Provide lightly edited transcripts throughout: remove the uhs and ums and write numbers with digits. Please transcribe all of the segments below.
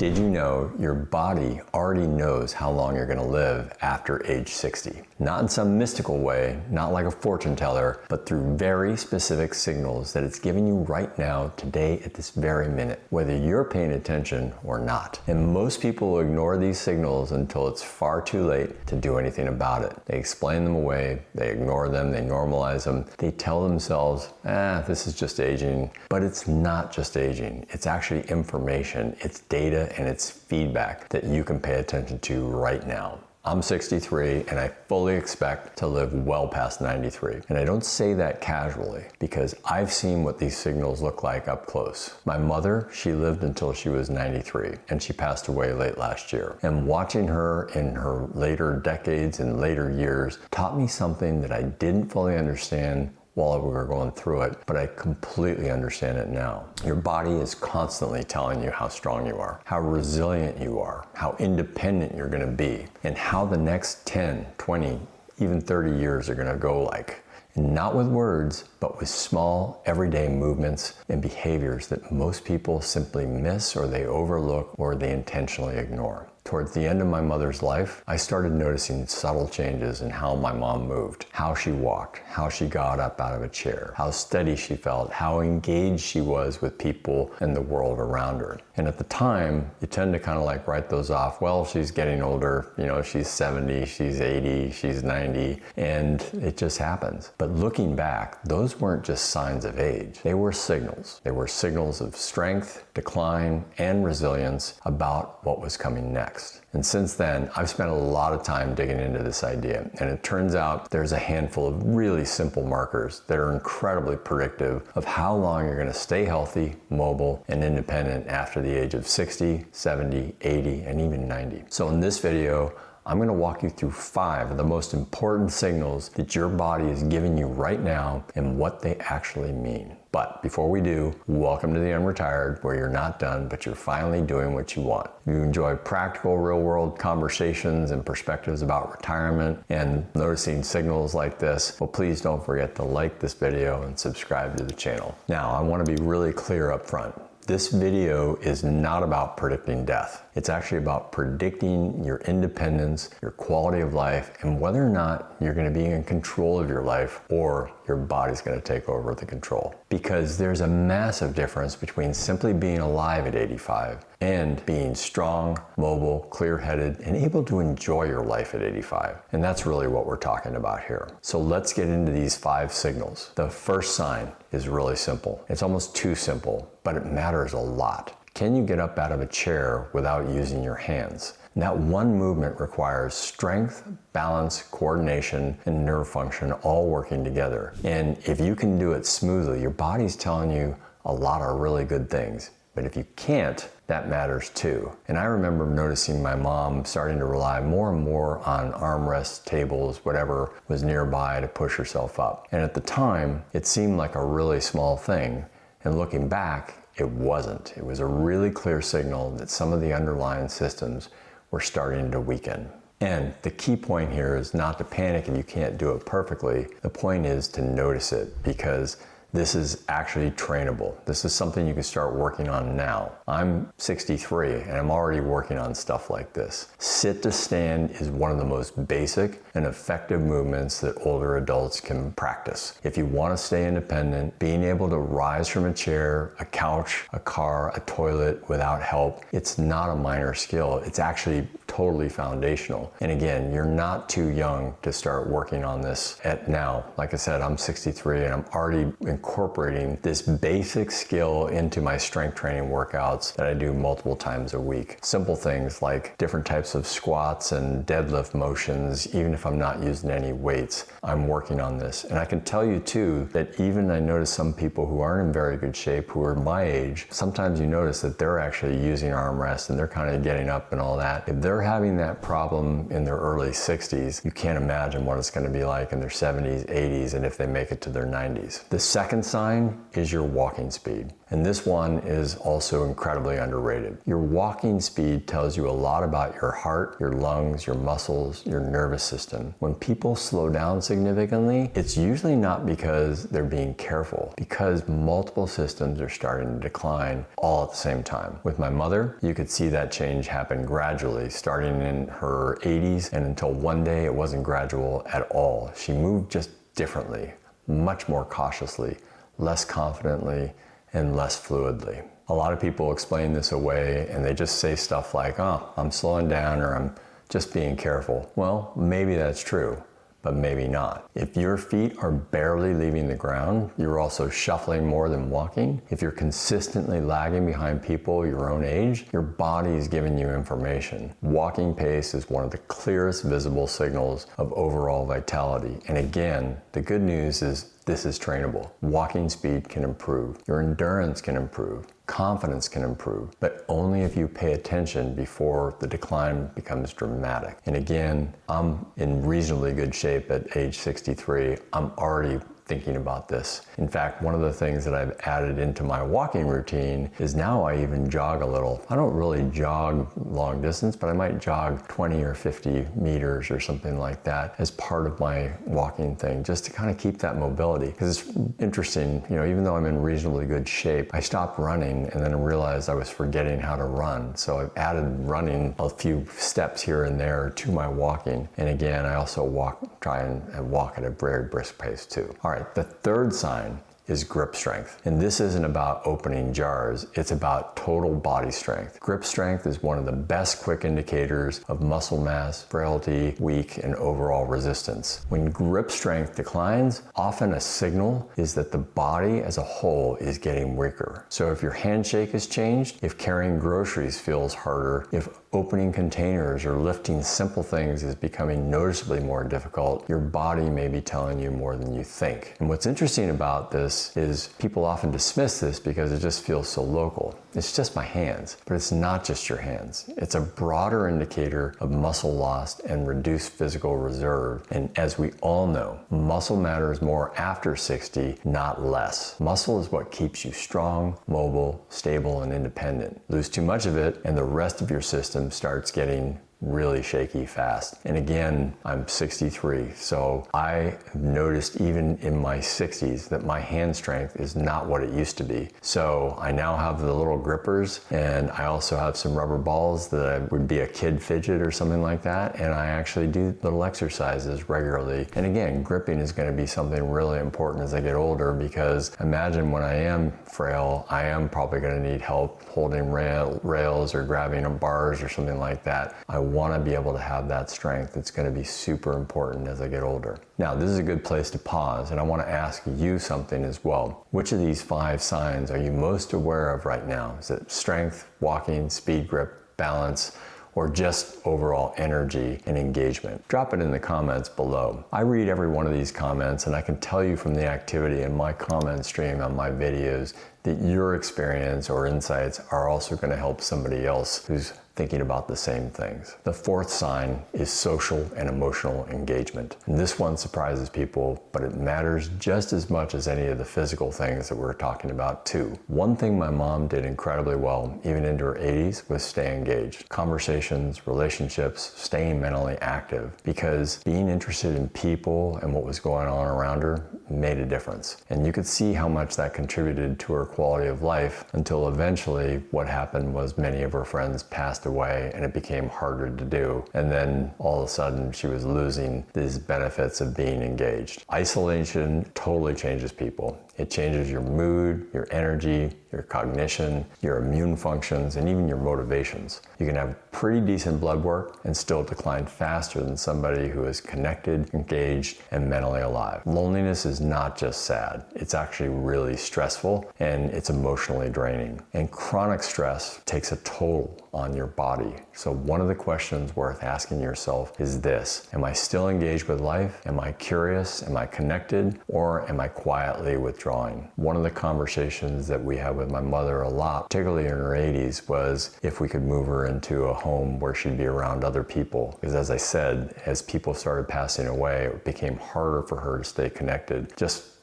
Did you know your body already knows how long you're gonna live after age 60? Not in some mystical way, not like a fortune teller, but through very specific signals that it's giving you right now, today, at this very minute, whether you're paying attention or not. And most people ignore these signals until it's far too late to do anything about it. They explain them away, they ignore them, they normalize them, they tell themselves, this is just aging. But it's not just aging, it's actually information, it's data, and it's feedback that you can pay attention to right now. I'm 63 and I fully expect to live well past 93. And I don't say that casually because I've seen what these signals look like up close. My mother, she lived until she was 93 and she passed away late last year. And watching her in her later decades and later years taught me something that I didn't fully understand while we were going through it, but I completely understand it now. Your body is constantly telling you how strong you are, how resilient you are, how independent you're gonna be, and how the next 10, 20, even 30 years are gonna go like. And not with words, but with small, everyday movements and behaviors that most people simply miss or they overlook or they intentionally ignore. Towards the end of my mother's life, I started noticing subtle changes in how my mom moved, how she walked, how she got up out of a chair, how steady she felt, how engaged she was with people and the world around her. And at the time, you tend to kind of like write those off. Well, she's getting older, she's 70, she's 80, she's 90, and it just happens. But looking back, those weren't just signs of age. They were signals. They were signals of strength, decline, and resilience about what was coming next. And since then, I've spent a lot of time digging into this idea. And it turns out there's a handful of really simple markers that are incredibly predictive of how long you're gonna stay healthy, mobile, and independent after the age of 60, 70, 80, and even 90. So in this video, I'm gonna walk you through 5 of the most important signals that your body is giving you right now and what they actually mean. But before we do, welcome to the UnRetired, where you're not done, but you're finally doing what you want. If you enjoy practical, real-world conversations and perspectives about retirement and noticing signals like this, well, please don't forget to like this video and subscribe to the channel. Now, I wanna be really clear up front. This video is not about predicting death. It's actually about predicting your independence, your quality of life, and whether or not you're gonna be in control of your life or your body's gonna take over the control. Because there's a massive difference between simply being alive at 85 and being strong, mobile, clear-headed, and able to enjoy your life at 85. And that's really what we're talking about here. So let's get into these 5 signals. The first sign is really simple. It's almost too simple, but it matters a lot. Can you get up out of a chair without using your hands? And that one movement requires strength, balance, coordination, and nerve function all working together. And if you can do it smoothly, your body's telling you a lot of really good things. But if you can't, that matters too. And I remember noticing my mom starting to rely more and more on armrests, tables, whatever was nearby to push herself up. And at the time, it seemed like a really small thing. And looking back, it wasn't. It was a really clear signal that some of the underlying systems were starting to weaken. And the key point here is not to panic if you can't do it perfectly. The point is to notice it, because this is actually trainable. This is something you can start working on now. I'm 63 and I'm already working on stuff like this. Sit to stand is one of the most basic and effective movements that older adults can practice. If you want to stay independent, being able to rise from a chair, a couch, a car, a toilet without help, it's not a minor skill. It's actually totally foundational. And again, you're not too young to start working on this at now. Like I said, I'm 63 and I'm already incorporating this basic skill into my strength training workouts that I do multiple times a week. Simple things like different types of squats and deadlift motions, even if I'm not using any weights, I'm working on this. And I can tell you too, that even I notice some people who aren't in very good shape, who are my age, sometimes you notice that they're actually using armrests and they're kind of getting up and all that. If they're having that problem in their early 60s, you can't imagine what it's going to be like in their 70s, 80s, and if they make it to their 90s. The second sign is your walking speed. And this one is also incredibly underrated. Your walking speed tells you a lot about your heart, your lungs, your muscles, your nervous system. When people slow down significantly, it's usually not because they're being careful, because multiple systems are starting to decline all at the same time. With my mother, you could see that change happen gradually, starting in her 80s, and until one day it wasn't gradual at all. She moved just differently, much more cautiously, less confidently, and less fluidly. A lot of people explain this away and they just say stuff like, oh, I'm slowing down, or I'm just being careful. Well, maybe that's true, but maybe not. If your feet are barely leaving the ground, you're also shuffling more than walking. If you're consistently lagging behind people your own age, your body is giving you information. Walking pace is one of the clearest visible signals of overall vitality. And again, the good news is this is trainable. Walking speed can improve. Your endurance can improve. Confidence can improve, but only if you pay attention before the decline becomes dramatic. And again, I'm in reasonably good shape at age 63. I'm already thinking about this. In fact, one of the things that I've added into my walking routine is now I even jog a little. I don't really jog long distance, but I might jog 20 or 50 meters or something like that as part of my walking thing, just to kind of keep that mobility. Because it's interesting, even though I'm in reasonably good shape, I stopped running and then realized I was forgetting how to run. So I've added running a few steps here and there to my walking. And again, I also try and walk at a very brisk pace too. All right. The third sign is grip strength. And this isn't about opening jars, it's about total body strength. Grip strength is one of the best quick indicators of muscle mass, frailty, weak, and overall resistance. When grip strength declines, often a signal is that the body as a whole is getting weaker. So if your handshake has changed, if carrying groceries feels harder, if opening containers or lifting simple things is becoming noticeably more difficult, your body may be telling you more than you think. And what's interesting about this is people often dismiss this because it just feels so local. It's just my hands, but it's not just your hands. It's a broader indicator of muscle loss and reduced physical reserve. And as we all know, muscle matters more after 60, not less. Muscle is what keeps you strong, mobile, stable, and independent. Lose too much of it, and the rest of your system starts getting really shaky fast. And again, I'm 63, so I have noticed even in my 60s that my hand strength is not what it used to be. So I now have the little grippers, and I also have some rubber balls that would be a kid fidget or something like that, and I actually do little exercises regularly. And again, gripping is going to be something really important as I get older, because imagine when I am frail, I am probably going to need help holding rails or grabbing bars or something like that. I want to be able to have that strength. It's going to be super important as I get older. Now, this is a good place to pause, and I want to ask you something as well. Which of these 5 signs are you most aware of right now? Is it strength, walking, speed, grip, balance, or just overall energy and engagement? Drop it in the comments below. I read every one of these comments, and I can tell you from the activity in my comment stream on my videos that your experience or insights are also going to help somebody else who's thinking about the same things. The 4th sign is social and emotional engagement. And this one surprises people, but it matters just as much as any of the physical things that we're talking about too. One thing my mom did incredibly well, even into her 80s, was stay engaged. Conversations, relationships, staying mentally active, because being interested in people and what was going on around her made a difference. And you could see how much that contributed to her quality of life, until eventually what happened was many of her friends passed away and it became harder to do. And then all of a sudden she was losing these benefits of being engaged. Isolation totally changes people. It changes your mood, your energy, your cognition, your immune functions, and even your motivations. You can have pretty decent blood work and still decline faster than somebody who is connected, engaged, and mentally alive. Loneliness is not just sad. It's actually really stressful, and it's emotionally draining. And chronic stress takes a toll on your body. So one of the questions worth asking yourself is this: am I still engaged with life? Am I curious? Am I connected? Or am I quietly withdrawn? withdrawing. One of the conversations that we had with my mother a lot, particularly in her 80s, was if we could move her into a home where she'd be around other people. Because as I said, as people started passing away, it became harder for her to stay connected.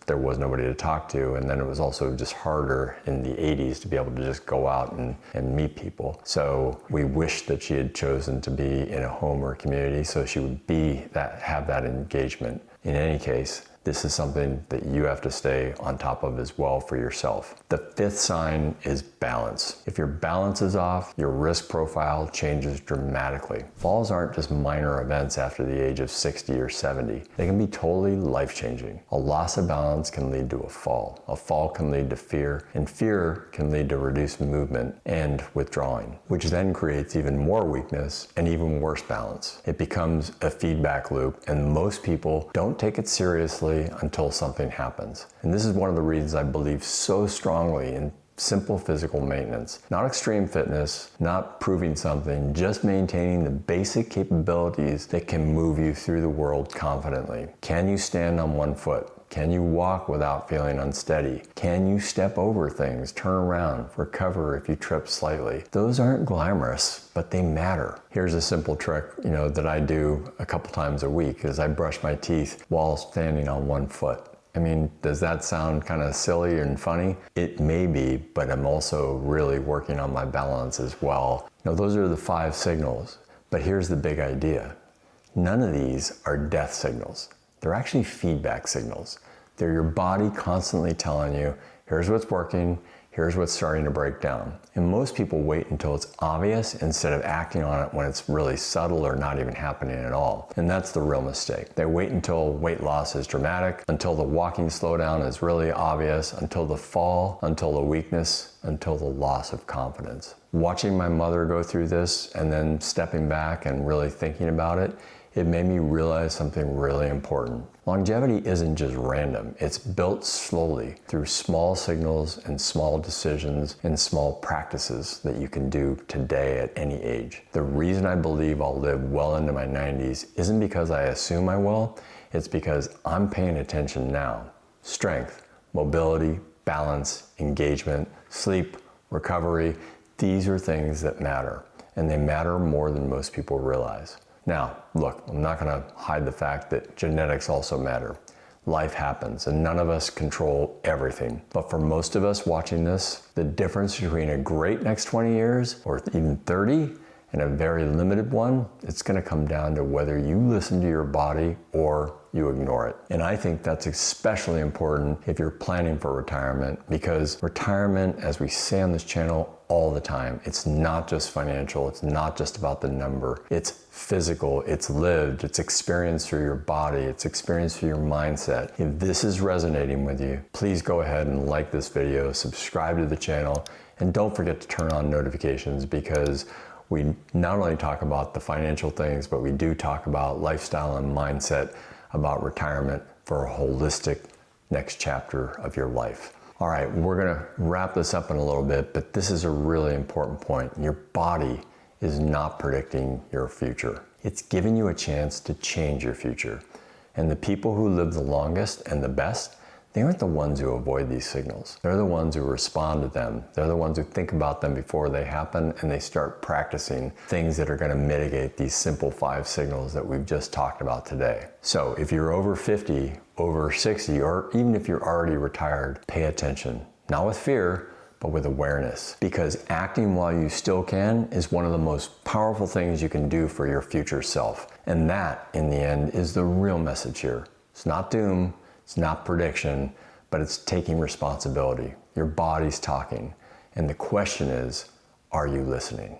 There was nobody to talk to, and then it was also just harder in the 80s to be able to just go out and meet people. So we wished that she had chosen to be in a home or a community so she would have that engagement. In any case, this is something that you have to stay on top of as well for yourself. The fifth sign is balance. If your balance is off, your risk profile changes dramatically. Falls aren't just minor events after the age of 60 or 70. They can be totally life-changing. A loss of balance can lead to a fall. A fall can lead to fear, and fear can lead to reduced movement and withdrawing, which then creates even more weakness and even worse balance. It becomes a feedback loop, and most people don't take it seriously until something happens. And this is one of the reasons I believe so strongly in simple physical maintenance. Not extreme fitness, not proving something, just maintaining the basic capabilities that can move you through the world confidently. Can you stand on one foot? Can you walk without feeling unsteady? Can you step over things, turn around, recover if you trip slightly? Those aren't glamorous, but they matter. Here's a simple trick, that I do a couple times a week is I brush my teeth while standing on one foot. I mean, does that sound kind of silly and funny? It may be, but I'm also really working on my balance as well. Those are the 5 signals, but here's the big idea. None of these are death signals. They're actually feedback signals. They're your body constantly telling you, here's what's working, here's what's starting to break down. And most people wait until it's obvious instead of acting on it when it's really subtle or not even happening at all. And that's the real mistake. They wait until weight loss is dramatic, until the walking slowdown is really obvious, until the fall, until the weakness, until the loss of confidence. Watching my mother go through this and then stepping back and really thinking about it, it made me realize something really important. Longevity isn't just random. It's built slowly through small signals and small decisions and small practices that you can do today at any age. The reason I believe I'll live well into my 90s isn't because I assume I will, it's because I'm paying attention now. Strength, mobility, balance, engagement, sleep, recovery, these are things that matter, and they matter more than most people realize. Now, look, I'm not going to hide the fact that genetics also matter. Life happens, and none of us control everything. But for most of us watching this, the difference between a great next 20 years, or even 30, and a very limited one, it's going to come down to whether you listen to your body or you ignore it. And I think that's especially important if you're planning for retirement, because retirement, as we say on this channel all the time, it's not just financial, it's not just about the number, it's physical, it's lived, it's experienced through your body, it's experienced through your mindset. If this is resonating with you, please go ahead and like this video, subscribe to the channel, and don't forget to turn on notifications, because we not only talk about the financial things, but we do talk about lifestyle and mindset, about retirement for a holistic next chapter of your life. All right, we're gonna wrap this up in a little bit, but this is a really important point. Your body is not predicting your future. It's giving you a chance to change your future. And the people who live the longest and the best, they aren't the ones who avoid these signals. They're the ones who respond to them. They're the ones who think about them before they happen, and they start practicing things that are going to mitigate these simple 5 signals that we've just talked about today. So if you're over 50, over 60, or even if you're already retired, pay attention. Not with fear, but with awareness. Because acting while you still can is one of the most powerful things you can do for your future self. And that, in the end, is the real message here. It's not doom. It's not prediction, but it's taking responsibility. Your body's talking. And the question is, are you listening?